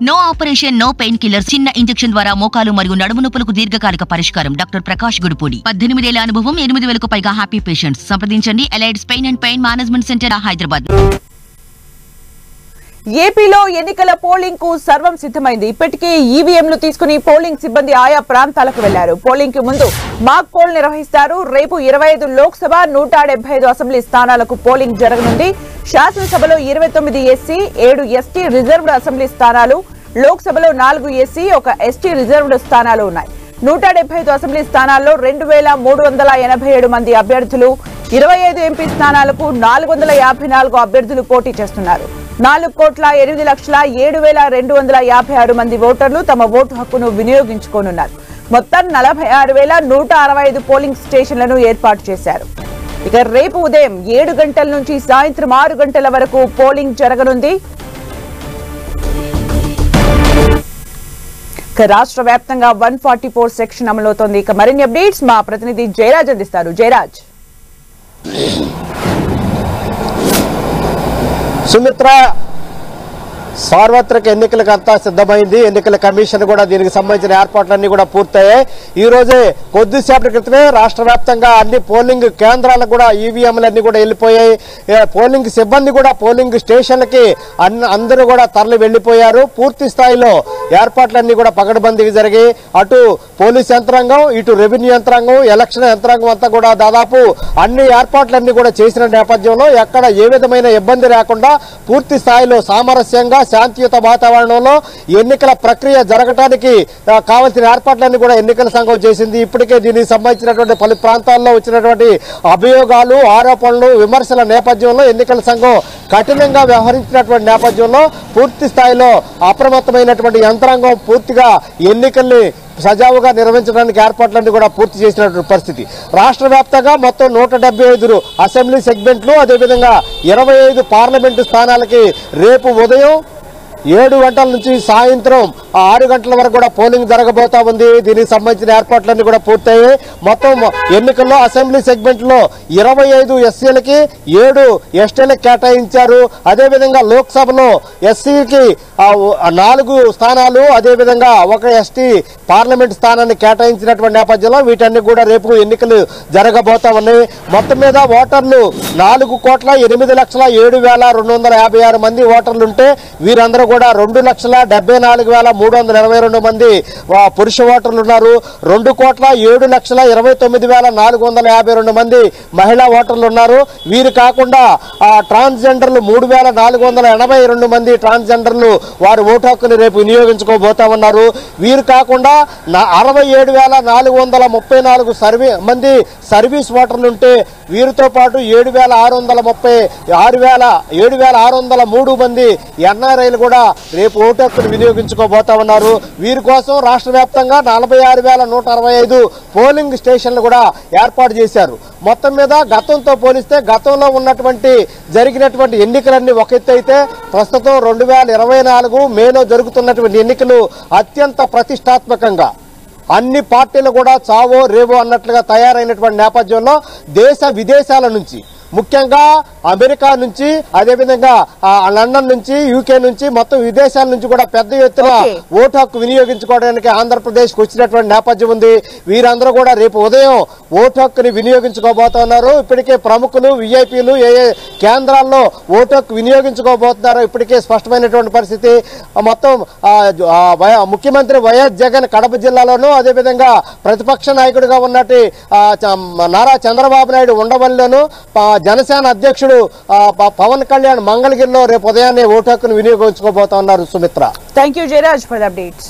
No operation no pain killer చిన్న injection ద్వారా మోకాలు మరియు నడుము నొప్పులకు దీర్ఘకాలిక పరిష్కారం. డాక్టర్ ప్రకాష్ గుడిపూడి. 18 ఏళ్ల అనుభవం, 8,000కు పైగా హ్యాపీ పేషెంట్స్. సంప్రదించండి Allieds pain and pain management centre, Hyderabad. ఏపీలో ఎన్నికల పోలింగ్ కు సర్వం సిద్ధమైంది. ఇప్పటికే ఈవీఎంలు తీసుకుని పోలింగ్ సిబ్బంది ఆయా ప్రాంతాలకు వెళ్లారు. పోలింగ్ కి ముందు మాక్ పోల్ నిర్వహిస్తారు. రేపు 25 లోక్సభ, 175 అసెంబ్లీ స్థానాలకు పోలింగ్ జరగనుంది. శాసనసభలో 29 ఎస్సీ, 7 ఎస్టీ రిజర్వ్డ్ అసెంబ్లీ స్థానాలు, లోక్సభలో 4 ఎస్సీ, 1 ఎస్టీ రిజర్వ్డ్ స్థానాలు ఉన్నాయి. 175 అసెంబ్లీ స్థానాల్లో 2,387 మంది అభ్యర్థులు, 25 ఎంపీ స్థానాలకు 454 అభ్యర్థులు పోటీ చేస్తున్నారు. 4,08,07,256 మంది ఓటర్లు తమ ఓటు హక్కును వినియోగించుకోనున్నారు. మొత్తం 46,165 పోలింగ్ స్టేషన్లను ఏర్పాటు చేశారు. ఇక రేపు ఉదయం 7 గంటల నుంచి సాయంత్రం 6 గంటల వరకు పోలింగ్ జరగనుంది. రాష్ట్ర వ్యాప్తంగా 144 సెక్షన్ అమలవుతోంది. ఇక మరిన్ని అప్డేట్స్ మా ప్రతినిధి జయరాజ్ అందిస్తారు. జయరాజ్. సుమిత్ర, సార్వత్రిక ఎన్నికలకు అంతా సిద్ధమైంది. ఎన్నికల కమిషన్ కూడా దీనికి సంబంధించిన ఏర్పాట్లన్నీ కూడా పూర్తయ్యాయి. ఈ రోజే కొద్దిసేపటి క్రితమే రాష్ట్ర వ్యాప్తంగా అన్ని పోలింగ్ కేంద్రాలకు కూడా ఈవీఎంలన్నీ కూడా వెళ్ళిపోయాయి. పోలింగ్ సిబ్బంది కూడా పోలింగ్ స్టేషన్లకి అందరూ కూడా తరలి వెళ్లిపోయారు. పూర్తి స్థాయిలో ఏర్పాట్లన్నీ కూడా పకడ్బందీగా జరిగాయి. అటు పోలీస్ యంత్రాంగం, ఇటు రెవెన్యూ యంత్రాంగం, ఎలక్షన్ యంత్రాంగం అంతా కూడా దాదాపు అన్ని ఏర్పాట్లన్నీ కూడా చేసిన నేపథ్యంలో ఎక్కడ ఏ విధమైన ఇబ్బంది లేకుండా పూర్తి స్థాయిలో సామరస్యంగా శాంతియుత వాతావరణంలో ఎన్నికల ప్రక్రియ జరగడానికి కావాల్సిన ఏర్పాట్లన్నీ కూడా ఎన్నికల సంఘం చేసింది. ఇప్పటికే దీనికి సంబంధించినటువంటి పలు ప్రాంతాల్లో వచ్చినటువంటి అభియోగాలు, ఆరోపణలు, విమర్శల నేపథ్యంలో ఎన్నికల సంఘం కఠినంగా వ్యవహరించినటువంటి నేపథ్యంలో పూర్తి స్థాయిలో అప్రమత్తమైనటువంటి యంత్రాంగం పూర్తిగా ఎన్నికల్ని సజావుగా నిర్వహించడానికి ఏర్పాట్లన్నీ కూడా పూర్తి చేసినటువంటి పరిస్థితి. రాష్ట్ర వ్యాప్తంగా మొత్తం 175 అసెంబ్లీ సెగ్మెంట్లు, అదేవిధంగా 25 పార్లమెంటు స్థానాలకి రేపు ఉదయం 7 గంటల నుంచి సాయంత్రం 6 గంటల వరకు కూడా పోలింగ్ జరగబోతా ఉంది. దీనికి సంబంధించిన ఏర్పాట్లన్నీ కూడా పూర్తయ్యాయి. మొత్తం ఎన్నికల్లో అసెంబ్లీ సెగ్మెంట్ లో 25 ఎస్సీలకి, 7 ఎస్టీలకు కేటాయించారు. అదేవిధంగా లోక్సభలో ఎస్సీకి 4 స్థానాలు, అదేవిధంగా 1 ఎస్టీ పార్లమెంట్ స్థానాన్ని కేటాయించినటువంటి నేపథ్యంలో వీటన్ని కూడా రేపు ఎన్నికలు జరగబోతా ఉన్నాయి. మొత్తం మీద ఓటర్లు 4,08,07,256 మంది ఓటర్లుంటే వీరందరూ కూడా 2,74,322 మంది పురుష ఓటర్లు ఉన్నారు. 2,07,29,452 మంది మహిళా ఓటర్లు ఉన్నారు. వీరు కాకుండా ట్రాన్స్జెండర్లు 3,482 మంది ట్రాన్స్జెండర్లు వారి ఓటు హక్కుని రేపు వినియోగించుకోబోతా ఉన్నారు. వీరు కాకుండా 67,434 మంది సర్వీస్ ఓటర్లు ఉంటే వీరితో పాటు 7,603 మంది ఎన్ఆర్ఐలు కూడా రేపు ఓటు హక్కును వినియోగించుకోబోతా ఉన్నారు. వీరి కోసం రాష్ట్ర వ్యాప్తంగా 46,165 పోలింగ్ స్టేషన్లు కూడా ఏర్పాటు చేశారు. మొత్తం మీద గతంతో పోలిస్తే గతంలో ఉన్నటువంటి జరిగినటువంటి ఎన్నికలన్నీ ఒక ఎత్తు అయితే ప్రస్తుతం 2024 మేలో జరుగుతున్నటువంటి ఎన్నికలు అత్యంత ప్రతిష్టాత్మకంగా అన్ని పార్టీలు కూడా చావో రేవో అన్నట్లుగా తయారైనటువంటి నేపథ్యంలో దేశ విదేశాల నుంచి, ముఖ్యంగా అమెరికా నుంచి, అదేవిధంగా లండన్ నుంచి, యూకే నుంచి, మొత్తం విదేశాల నుంచి కూడా పెద్ద ఎత్తున ఓటు హక్కు వినియోగించుకోవడానికి ఆంధ్రప్రదేశ్కి వచ్చినటువంటి నేపథ్యం ఉంది. వీరందరూ కూడా రేపు ఉదయం ఓటు హక్కుని వినియోగించుకోబోతున్నారు. ఇప్పటికే ప్రముఖులు, విఐపీలు ఏ కేంద్రాల్లో ఓటు హక్కు వినియోగించుకోబోతున్నారో ఇప్పటికే స్పష్టమైనటువంటి పరిస్థితి. మొత్తం ముఖ్యమంత్రి వైఎస్ జగన్ కడప జిల్లాలోనూ, అదేవిధంగా ప్రతిపక్ష నాయకుడిగా ఉన్నట్టు నారా చంద్రబాబు నాయుడు ఉండవల్లిలోను, జనసేన అధ్యక్షుడు పవన్ కళ్యాణ్ మంగళగిరిలో రేపు ఉదయాన్నే ఓటు హక్కును వినియోగించుకోబోతా ఉన్నారు. Sumitra, thank you Jayaraj for the updates.